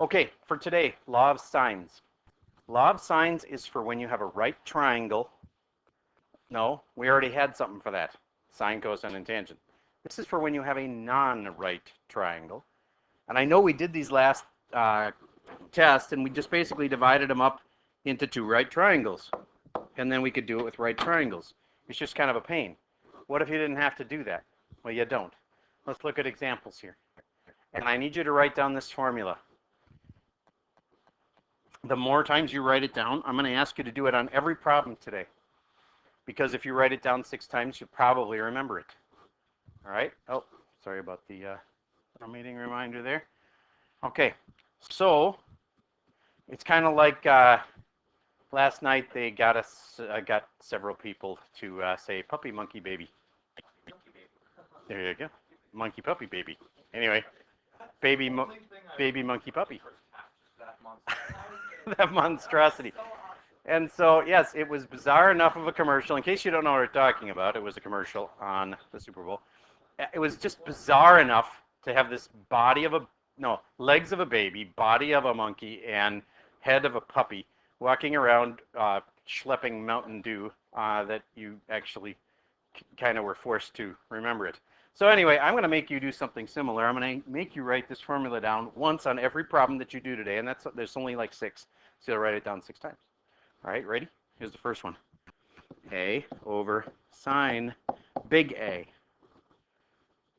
Okay, for today, law of sines. Law of sines is for when you have a right triangle. No, we already had something for that. Sine, cosine, and tangent. This is for when you have a non-right triangle. And I know we did these last tests, and we just basically divided them up into two right triangles. And then we could do it with right triangles. It's just kind of a pain. What if you didn't have to do that? Well, you don't. Let's look at examples here. And I need you to write down this formula. The more times you write it down, I'm going to ask you to do it on every problem today. Because if you write it down 6 times, you'll probably remember it. All right? Oh, sorry about the meeting reminder there. Okay, so it's kind of like last night they got several people to say puppy, monkey, baby. There you go. Monkey, puppy, baby. Anyway, baby, monkey, puppy. That monstrosity. And so, yes, it was bizarre enough of a commercial. In case you don't know what we're talking about, it was a commercial on the Super Bowl. It was just bizarre enough to have this legs of a baby, body of a monkey, and head of a puppy walking around schlepping Mountain Dew that you actually kind of were forced to remember it. So anyway, I'm going to make you do something similar. I'm going to make you write this formula down once on every problem that you do today, and there's only like 6, so you'll write it down 6 times. All right, ready? Here's the first one. A over sine big A.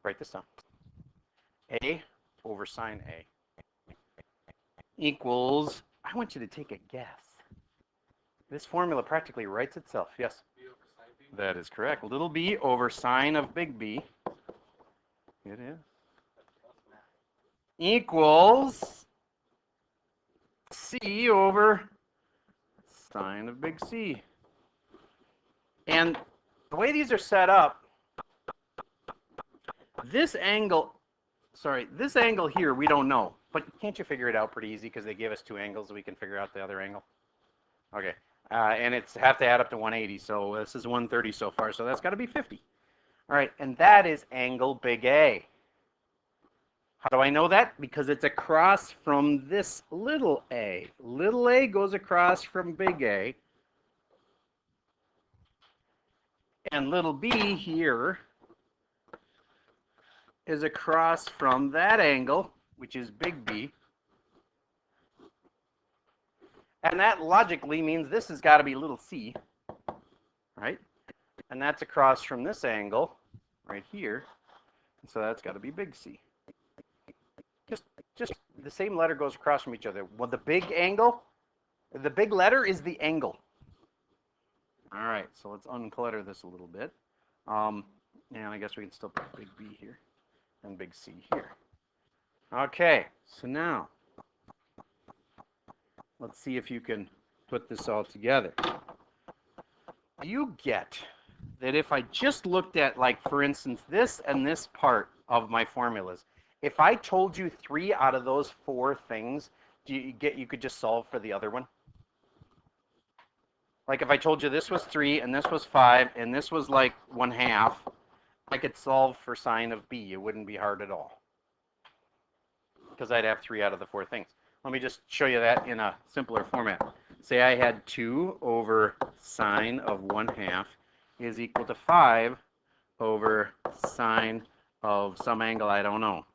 Write this down. A over sine A equals, I want you to take a guess. This formula practically writes itself. Yes? B over sine B. That is correct. Little b over sine of big B. It is. Equals C over sine of big C. And the way these are set up, this angle here we don't know. But can't you figure it out pretty easy because they give us 2 angles so we can figure out the other angle? Okay. And it's have to add up to 180, so this is 130 so far, so that's got to be 50. All right, and that is angle big A. How do I know that? Because it's across from this little a. Little a goes across from big A. And little b here is across from that angle, which is big B. And that logically means this has got to be little c, right? And that's across from this angle right here. So that's got to be big C. Just the same letter goes across from each other. Well, the big angle, the big letter is the angle. All right, so let's unclutter this a little bit. And I guess we can still put big B here and big C here. Okay, so now let's see if you can put this all together. You get that if I just looked at, like, for instance, this and this part of my formulas, if I told you 3 out of those 4 things, you could just solve for the other one? Like if I told you this was 3 and this was 5 and this was like 1/2, I could solve for sine of B. It wouldn't be hard at all because I'd have 3 out of the 4 things. Let me just show you that in a simpler format. Say I had 2 over sine of 1/2 is equal to 5 over sine of some angle I don't know.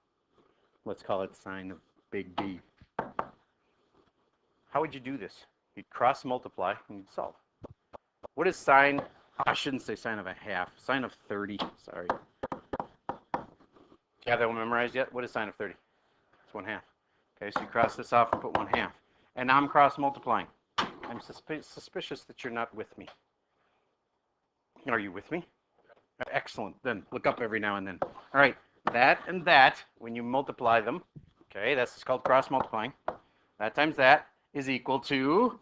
Let's call it sine of big B. How would you do this? You'd cross multiply and you'd solve. What is sine? I shouldn't say sine of 1/2. Sine of 30. Sorry. Do you have that one memorized yet? What is sine of 30? It's 1/2. Okay, so you cross this off and put 1/2. And now I'm cross multiplying. I'm suspicious that you're not with me. Are you with me? Excellent. Then look up every now and then. All right, that and that, when you multiply them, okay, that's called cross multiplying. That times that is equal to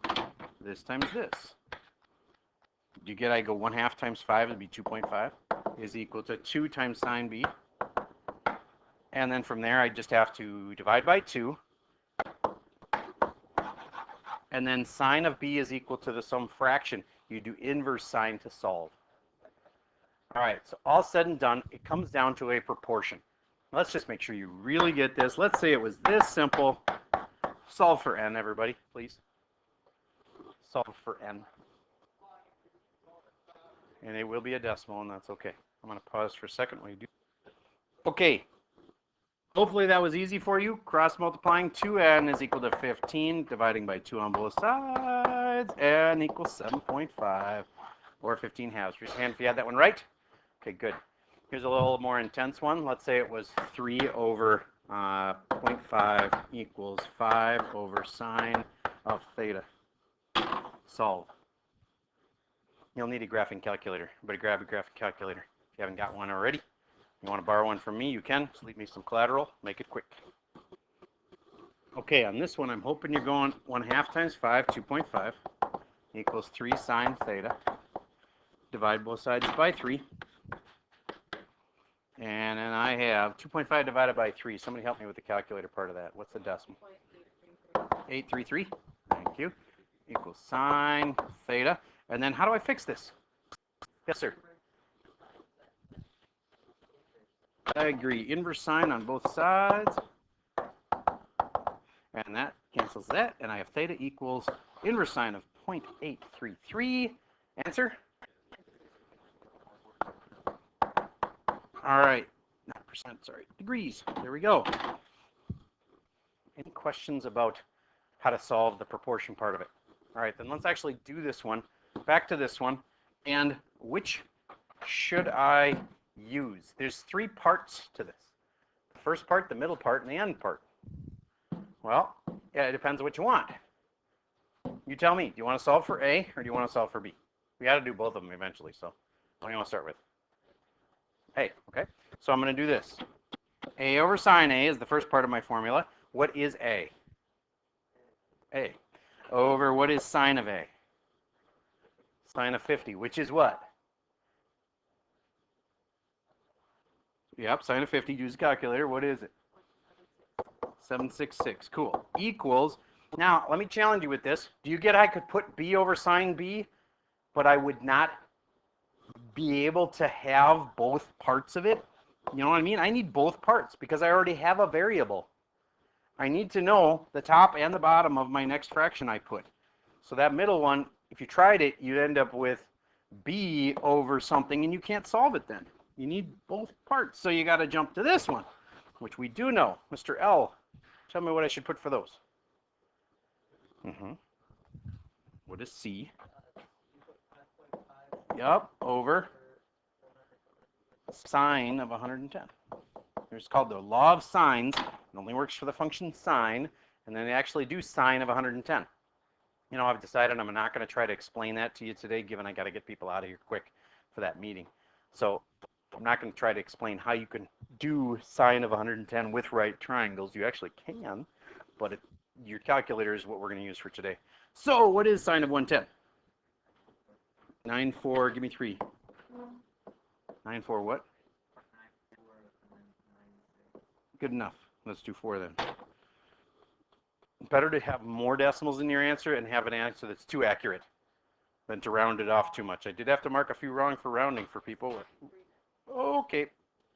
this times this. You get I go 1/2 times 5 would be 2.5 is equal to 2 times sine B. And then from there I just have to divide by 2. And then sine of B is equal to some fraction. You do inverse sine to solve. All right, so all said and done, it comes down to a proportion. Let's just make sure you really get this. Let's say it was this simple. Solve for n, everybody, please. Solve for n. And it will be a decimal, and that's okay. I'm going to pause for a second while you do. Okay. Hopefully that was easy for you. Cross multiplying 2n is equal to 15, dividing by 2 on both sides, n equals 7.5, or 15 halves. Raise your hand if you had that one right. Okay, good. Here's a little more intense one. Let's say it was 3 over 0.5 equals 5 over sine of theta. Solve. You'll need a graphing calculator. Everybody grab a graphing calculator if you haven't got one already. You want to borrow one from me, you can. Just leave me some collateral. Make it quick. Okay, on this one, I'm hoping you're going 1/2 times 5, 2.5, equals 3 sine theta. Divide both sides by 3. And then I have 2.5 divided by 3. Somebody help me with the calculator part of that. What's the decimal? 833. Thank you. Equals sine theta. And then how do I fix this? Yes, sir. I agree. Inverse sine on both sides. And that cancels that. And I have theta equals inverse sine of 0.833. Answer? All right. Not percent, sorry. Degrees. There we go. Any questions about how to solve the proportion part of it? All right, then let's actually do this one. Back to this one. And which should I use? There's 3 parts to this. The first part, the middle part, and the end part. Well, yeah, it depends on what you want. You tell me. Do you want to solve for A or do you want to solve for B? We got to do both of them eventually, so what do you want to start with? A, okay? So I'm going to do this. A over sine A is the first part of my formula. What is A? A. Over what is sine of A? Sine of 50, which is what? Yep, sine of 50, use a calculator. What is it? 766, cool. Equals, now let me challenge you with this. Do you get I could put B over sine B, but I would not be able to have both parts of it? You know what I mean? I need both parts because I already have a variable. I need to know the top and the bottom of my next fraction I put. So that middle one, if you tried it, you'd end up with B over something, and you can't solve it then. You need both parts, so you got to jump to this one, which we do know. Mr. L, tell me what I should put for those. What is C? Yup, over sine of 110. It's called the law of sines. It only works for the function sine, and then they actually do sine of 110. You know, I've decided I'm not going to try to explain that to you today, given I got to get people out of here quick for that meeting. So I'm not going to try to explain how you can do sine of 110 with right triangles. You actually can, but your calculator is what we're going to use for today. So what is sine of 110? 9, 4, give me 3. 9, 4 what? Good enough. Let's do 4 then. Better to have more decimals in your answer and have an answer that's too accurate than to round it off too much. I did have to mark a few wrong for rounding for people. Okay.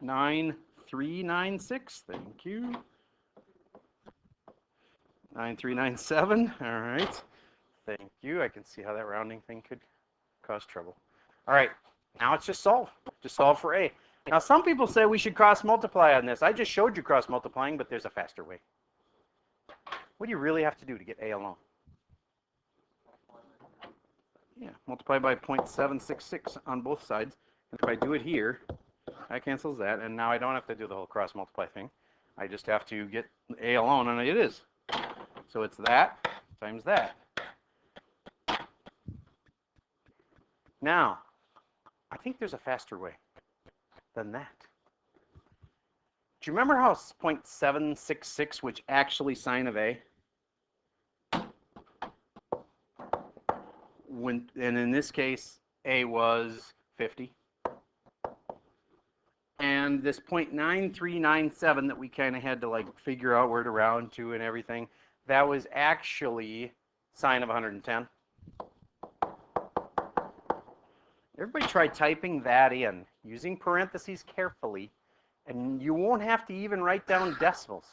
9396. Thank you. 9397. All right. Thank you. I can see how that rounding thing could cause trouble. All right. Now it's just solve. Just solve for A. Now some people say we should cross multiply on this. I just showed you cross multiplying, but there's a faster way. What do you really have to do to get A alone? Yeah, multiply by 0.766 on both sides. And if I do it here, that cancels that. And now I don't have to do the whole cross multiply thing. I just have to get A alone, and it is. So it's that times that. Now, I think there's a faster way than that. Do you remember how 0.766, which actually sine of A? And in this case, A was 50. And this 0.9397 that we kind of had to like figure out where to round to and everything, that was actually sine of 110. Everybody try typing that in, using parentheses carefully, and you won't have to even write down decimals.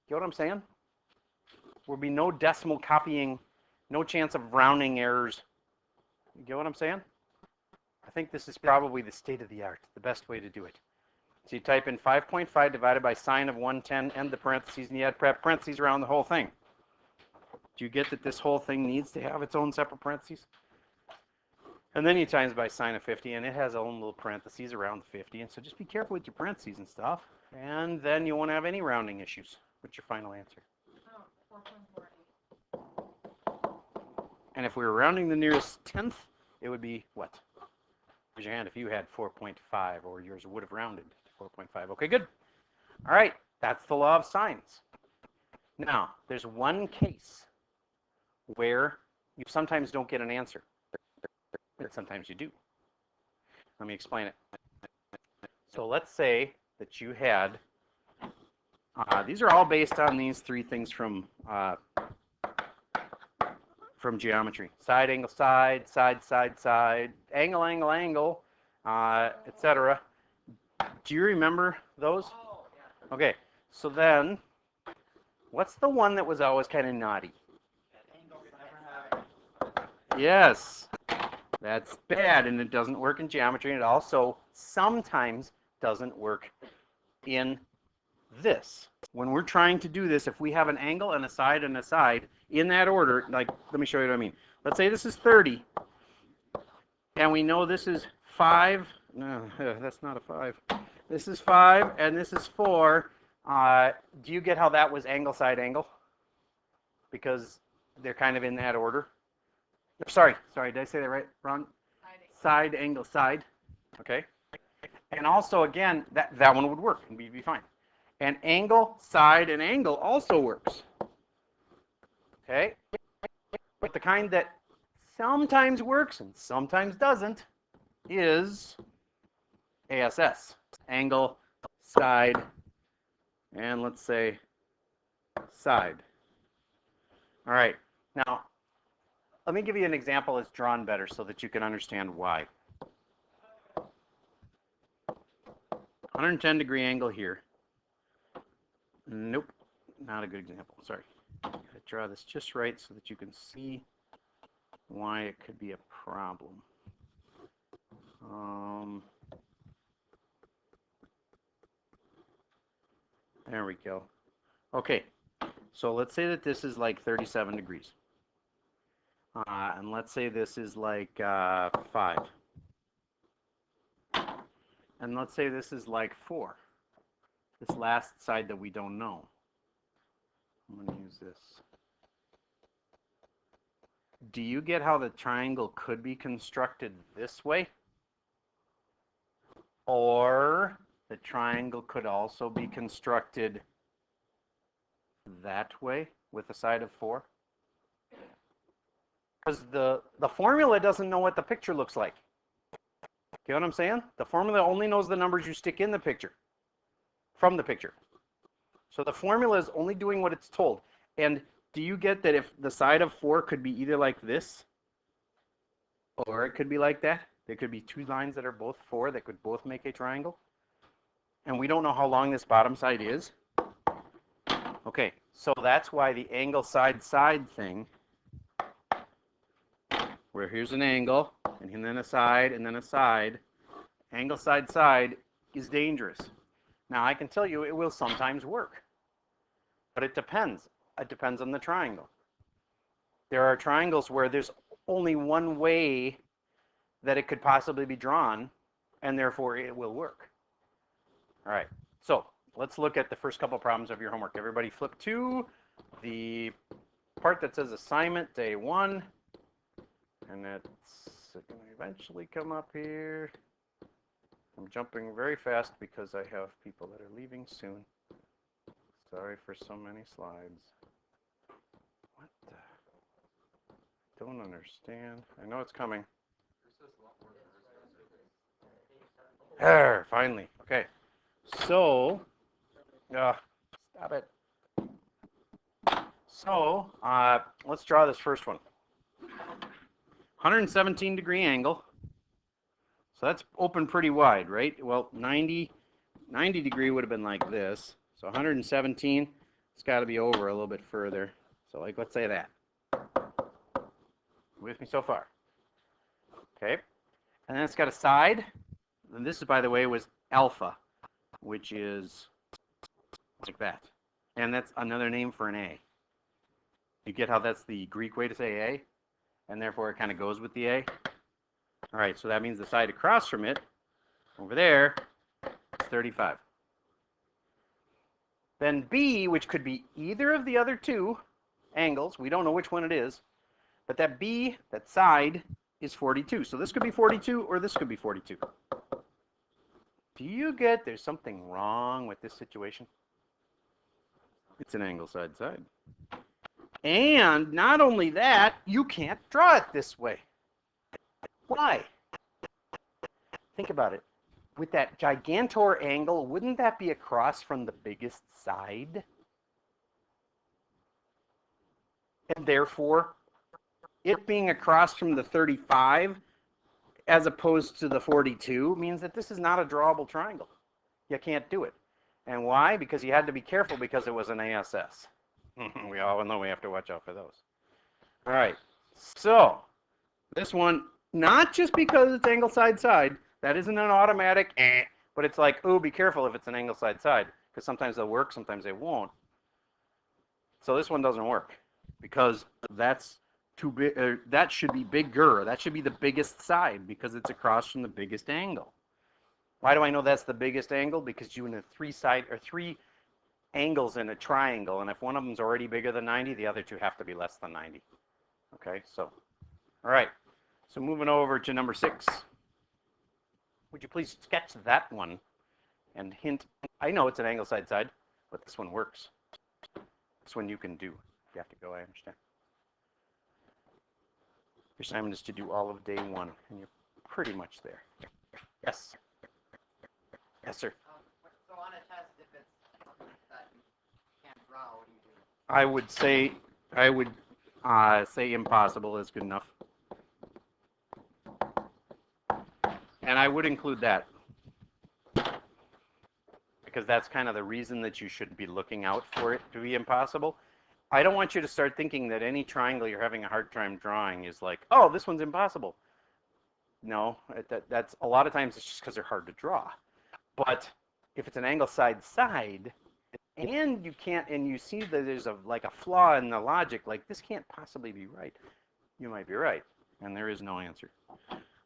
Get what I'm saying? will be no decimal copying, no chance of rounding errors. You get what I'm saying? I think this is probably the state of the art, the best way to do it. So you type in 5.5 divided by sine of 110 and the parentheses, and you add parentheses around the whole thing. Do you get that this whole thing needs to have its own separate parentheses? And then you times by sine of 50, and it has its own little parentheses around the 50. And so just be careful with your parentheses and stuff. And then you won't have any rounding issues. What's your final answer? 4.48. And if we were rounding the nearest tenth, it would be what? Raise your hand if you had 4.5, or yours would have rounded to 4.5. Okay, good. All right, that's the law of sines. Now, there's one case where you sometimes don't get an answer, but sometimes you do. Let me explain it. So let's say that you had, these are all based on these three things from geometry: side, angle, side, side, side, side, angle, angle, angle, etc. Do you remember those? Okay, so then, what's the one that was always kind of naughty? Yes, that's bad, and it doesn't work in geometry, and it also sometimes doesn't work in this. When we're trying to do this, if we have an angle and a side in that order, like, let me show you what I mean. Let's say this is 30, and we know this is 5. No, that's not a 5. This is 5, and this is 4. Do you get how that was angle, side, angle? Because they're kind of in that order. Sorry, did I say that right? Wrong? Side, angle, side. Okay. And also, again, that one would work, and we'd be fine. And angle, side, and angle also works. Okay? But the kind that sometimes works and sometimes doesn't is ASS. Angle, side, and let's say side. All right. Now, let me give you an example that's drawn better so that you can understand why. 110-degree angle here. Nope, not a good example. Sorry. Gotta draw this just right so that you can see why it could be a problem. There we go. Okay, so let's say that this is like 37 degrees. And let's say this is like 5. And let's say this is like 4. This last side that we don't know. I'm going to use this. Do you get how the triangle could be constructed this way? Or the triangle could also be constructed that way with a side of 4? Because the formula doesn't know what the picture looks like. Get what I'm saying? The formula only knows the numbers you stick in the picture, from the picture. So the formula is only doing what it's told. And do you get that if the side of 4 could be either like this, or it could be like that? There could be two lines that are both 4 that could both make a triangle. And we don't know how long this bottom side is. Okay, so that's why the angle side thing, where here's an angle, and then a side, and then a side, angle side is dangerous. Now, I can tell you it will sometimes work, but it depends. It depends on the triangle. There are triangles where there's only one way that it could possibly be drawn, and therefore it will work. All right, so let's look at the first couple problems of your homework. Everybody flip to the part that says assignment day 1, and that's going to eventually come up here. I'm jumping very fast because I have people that are leaving soon. Sorry for so many slides. What the? Don't understand. I know it's coming. There, finally. Okay. So, stop it. So, let's draw this first one. 117-degree angle. So that's open pretty wide, right? Well, 90 degree would have been like this. So 117, it's got to be over a little bit further. So like, let's say that. With me so far? Okay. And then it's got a side. And this, by the way, was alpha, which is like that. And that's another name for an A. You get how that's the Greek way to say A? And therefore it kind of goes with the A. All right, so that means the side across from it, over there, is 35. Then B, which could be either of the other two angles, we don't know which one it is, but that B, that side, is 42. So this could be 42 or this could be 42. Do you get there's something wrong with this situation? It's an angle side side. And not only that, you can't draw it this way. Why? Think about it. With that gigantor angle, wouldn't that be across from the biggest side? And therefore, it being across from the 35 as opposed to the 42 means that this is not a drawable triangle. You can't do it. And why? Because you had to be careful because it was an ASS. We all know we have to watch out for those. All right. So this one, not just because it's angle side side, that isn't an automatic, but it's like, oh, be careful if it's an angle side side, because sometimes they'll work, sometimes they won't. So this one doesn't work because that's too big. That should be bigger. That should be the biggest side because it's across from the biggest angle. Why do I know that's the biggest angle? Because you have three angles in a triangle, and if one of them is already bigger than 90, the other two have to be less than 90. Okay, so, all right. So moving over to number 6. Would you please sketch that one and hint? I know it's an angle side side, but this one works. This one you can do. You have to go, I understand. Your assignment is to do all of day 1, and you're pretty much there. Yes. Yes, sir. So on a test, if it's something that you can't draw, what do you do? I would say impossible is good enough. And I would include that because that's kind of the reason that you should be looking out for it to be impossible. I don't want you to start thinking that any triangle you're having a hard time drawing is like, oh, this one's impossible. No, that's a lot of times it's just because they're hard to draw. But if it's an angle side side, and you can't, and you see that there's like a flaw in the logic, like this can't possibly be right, you might be right, and there is no answer.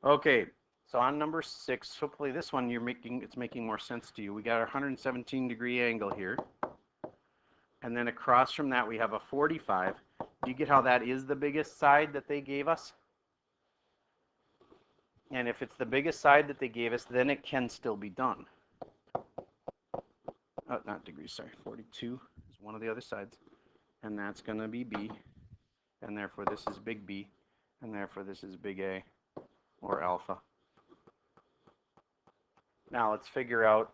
Okay, so on number 6, hopefully this one it's making more sense to you. We got our 117-degree angle here, and then across from that we have a 45. Do you get how that is the biggest side that they gave us? And if it's the biggest side that they gave us, then it can still be done. Oh, not degrees, sorry. 42 is one of the other sides. And that's going to be B. And therefore this is big B. And therefore this is big A, or alpha. Now let's figure out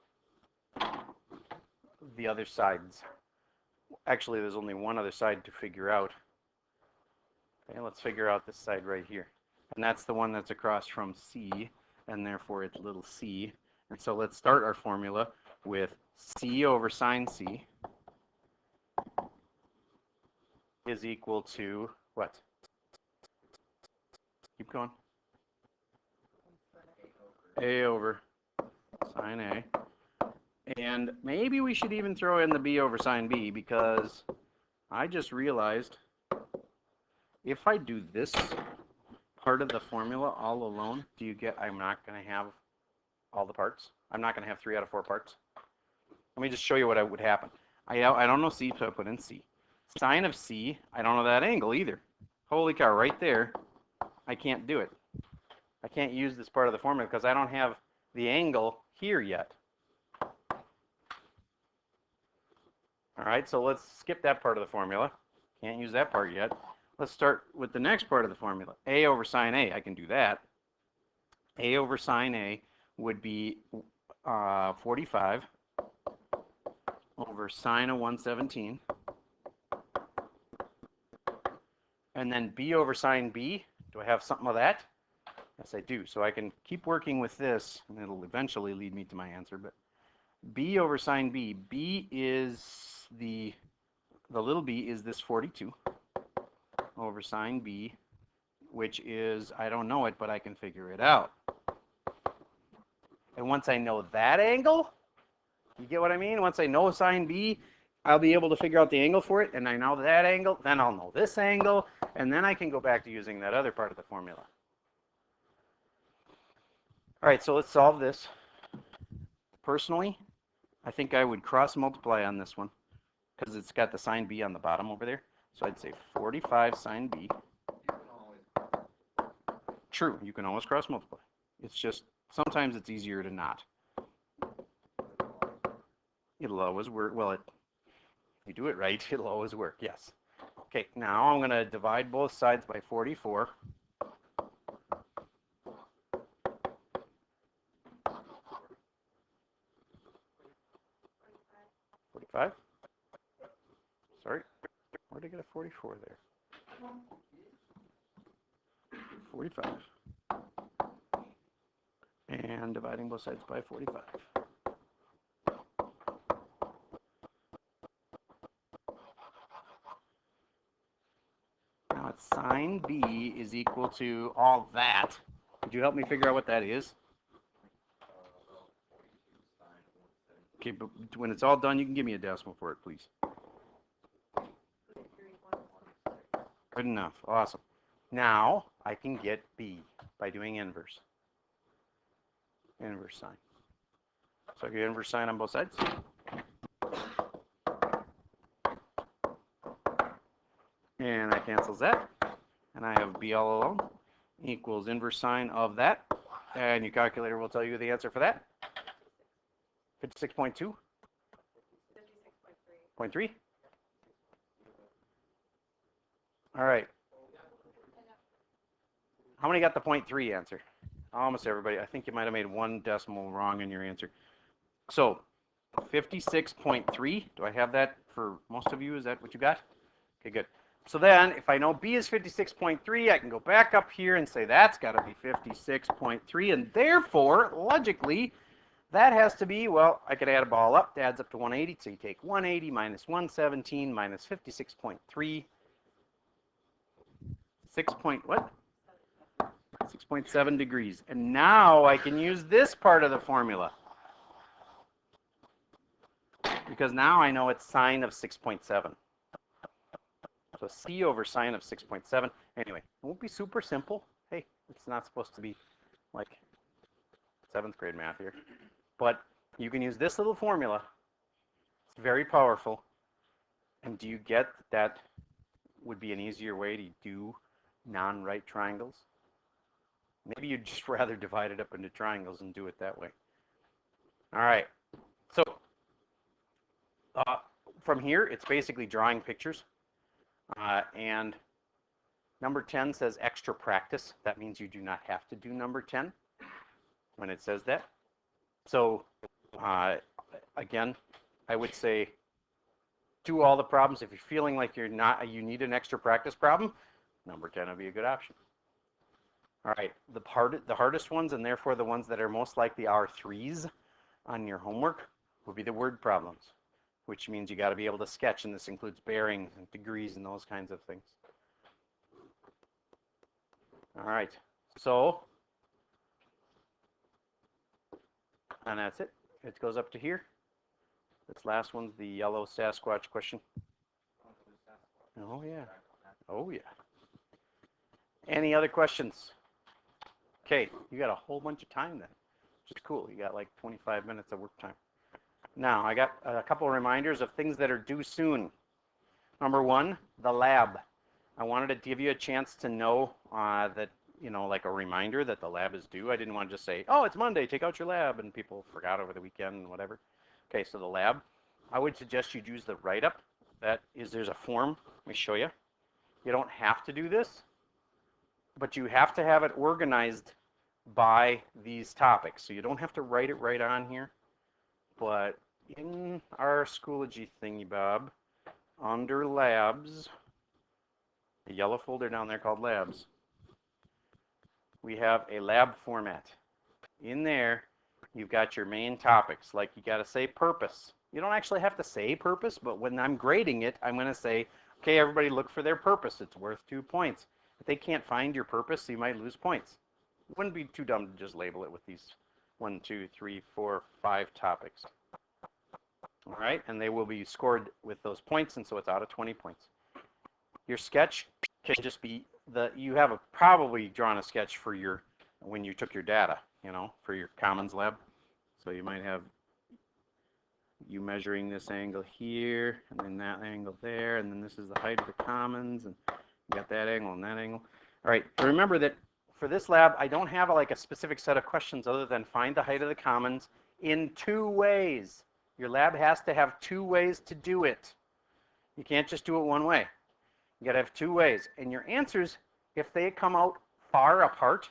the other sides. Actually, there's only one other side to figure out. Okay, let's figure out this side right here. And that's the one that's across from C, and therefore it's little c. And so let's start our formula with c over sine C is equal to what? Keep going. A over sine A. And maybe we should even throw in the B over sine B, because I just realized if I do this part of the formula all alone, do you get I'm not going to have all the parts? I'm not going to have 3 out of 4 parts. Let me just show you what would happen. I don't know C, so I put in C. Sine of C, I don't know that angle either. Holy cow, right there, I can't do it. I can't use this part of the formula because I don't have the angle here yet. All right, so let's skip that part of the formula. Can't use that part yet. Let's start with the next part of the formula. A over sine A, I can do that. A over sine A would be 45 over sine of 117. And then B over sine B, do I have something of that? Yes, I do. So I can keep working with this, and it'll eventually lead me to my answer. But B over sine B, B is the little b is this 42. over sine B, which is, I don't know it, but I can figure it out. And once I know that angle, you get what I mean? Once I know sine B, I'll be able to figure out the angle for it, and I know that angle, then I'll know this angle, and then I can go back to using that other part of the formula. All right, so let's solve this. Personally, I think I would cross multiply on this one because it's got the sine B on the bottom over there. So I'd say 45 sine B. True, you can always cross multiply. It's just, sometimes it's easier to not. It'll always work. Well, if you do it right, it'll always work, yes. Okay, now I'm going to divide both sides by 44. 45? Sorry, where did I get a 44 there? 45. And dividing both sides by 45. Now it's sine B is equal to all that. Could you help me figure out what that is? Okay, but when it's all done, you can give me a decimal for it, please. Good enough. Awesome. Now I can get B by doing inverse. Inverse sine. So I get inverse sine on both sides. And that cancels that. And I have B all alone equals inverse sine of that. And your calculator will tell you the answer for that. 56.2? 56.3? All right. How many got the 0.3 answer? Almost everybody. I think you might have made one decimal wrong in your answer. So 56.3. Do I have that for most of you? Is that what you got? Okay, good. So then if I know B is 56.3, I can go back up here and say that's got to be 56.3. And therefore, logically, that has to be, well, I could add a ball up. That adds up to 180. So you take 180 minus 117 minus 56.3. 6.7 degrees. And now I can use this part of the formula. Because now I know it's sine of 6.7. So C over sine of 6.7. Anyway, it won't be super simple. Hey, it's not supposed to be like 7th grade math here. But you can use this little formula. It's very powerful. And do you get that would be an easier way to do non-right triangles? Maybe you'd just rather divide it up into triangles and do it that way. All right. So from here, it's basically drawing pictures. And number 10 says extra practice. That means you do not have to do number 10 when it says that. So again, I would say do all the problems. If you're feeling like you need an extra practice problem, number 10 would be a good option. All right, the hardest ones, and therefore the ones that are most likely R3s on your homework, would be the word problems, which means you got to be able to sketch, and this includes bearings and degrees and those kinds of things. All right, so, and that's it. It goes up to here. This last one's the yellow Sasquatch question. Oh, yeah. Oh, yeah. Any other questions? Okay, you got a whole bunch of time then, which is cool. You got like 25 minutes of work time. Now, I got a couple of reminders of things that are due soon. Number 1, the lab. I wanted to give you a chance to know that, you know, like a reminder that the lab is due. I didn't want to just say, oh, it's Monday, take out your lab, and people forgot over the weekend and whatever. Okay, so the lab, I would suggest you use the write-up. There's a form. Let me show you. You don't have to do this, but you have to have it organized by these topics. So you don't have to write it right on here, but in our Schoology thingy bob, under labs, the yellow folder down there called labs, we have a lab format. In there, you've got your main topics, like you got to say purpose. You don't actually have to say purpose, but when I'm grading it, I'm going to say, okay, everybody look for their purpose. It's worth 2 points. If they can't find your purpose, you might lose points. It wouldn't be too dumb to just label it with these 1, 2, 3, 4, 5 topics. All right, and they will be scored with those points, and so it's out of 20 points. Your sketch can just be you have probably drawn a sketch for your, when you took your data, you know, for your Commons lab. So you might have you measuring this angle here, and then that angle there, and then this is the height of the Commons, and you got that angle and that angle. All right, remember that for this lab, I don't have like a specific set of questions other than find the height of the Commons in 2 ways. Your lab has to have 2 ways to do it. You can't just do it one way. You gotta have 2 ways. And your answers, if they come out far apart,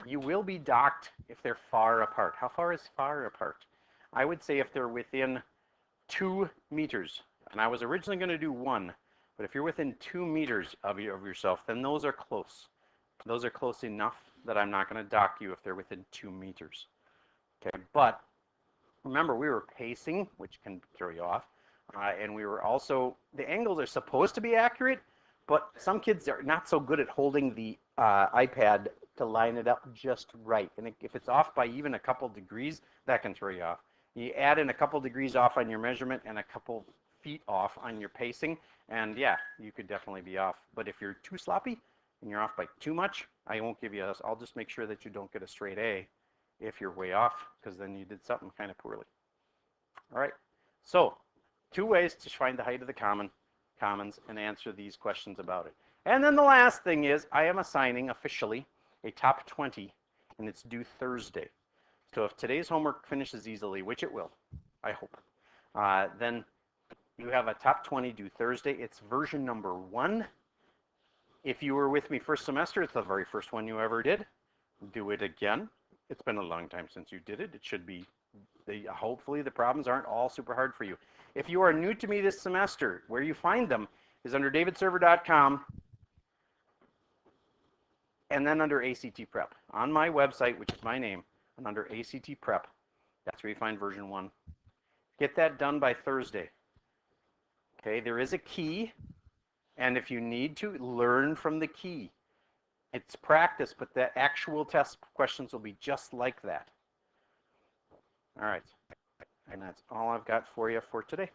you will be docked if they're far apart. How far is far apart? I would say if they're within 2 meters. And I was originally going to do 1, but if you're within 2 meters of yourself, then those are close. Those are close enough that I'm not going to dock you if they're within 2 meters. Okay, but remember we were pacing, which can throw you off, and we were also, the angles are supposed to be accurate, but some kids are not so good at holding the iPad to line it up just right. And if it's off by even a couple degrees, that can throw you off. You add in a couple degrees off on your measurement and a couple feet off on your pacing, and yeah, you could definitely be off. But if you're too sloppy and you're off by too much, I won't give you I'll just make sure that you don't get a straight A if you're way off, because then you did something kind of poorly. All right, so 2 ways to find the height of the Commons and answer these questions about it. And then the last thing is I am assigning officially a top 20, and it's due Thursday. So if today's homework finishes easily, which it will, I hope, then you have a top 20 due Thursday. It's version number 1. If you were with me first semester, it's the very first one you ever did. Do it again. It's been a long time since you did it. It should be, hopefully the problems aren't all super hard for you. If you are new to me this semester, where you find them is under davidserver.com and then under ACT Prep. On my website, which is my name, and under ACT Prep, that's where you find version 1. Get that done by Thursday. Okay, there is a key, and if you need to, learn from the key. It's practice, but the actual test questions will be just like that. All right, and that's all I've got for you for today.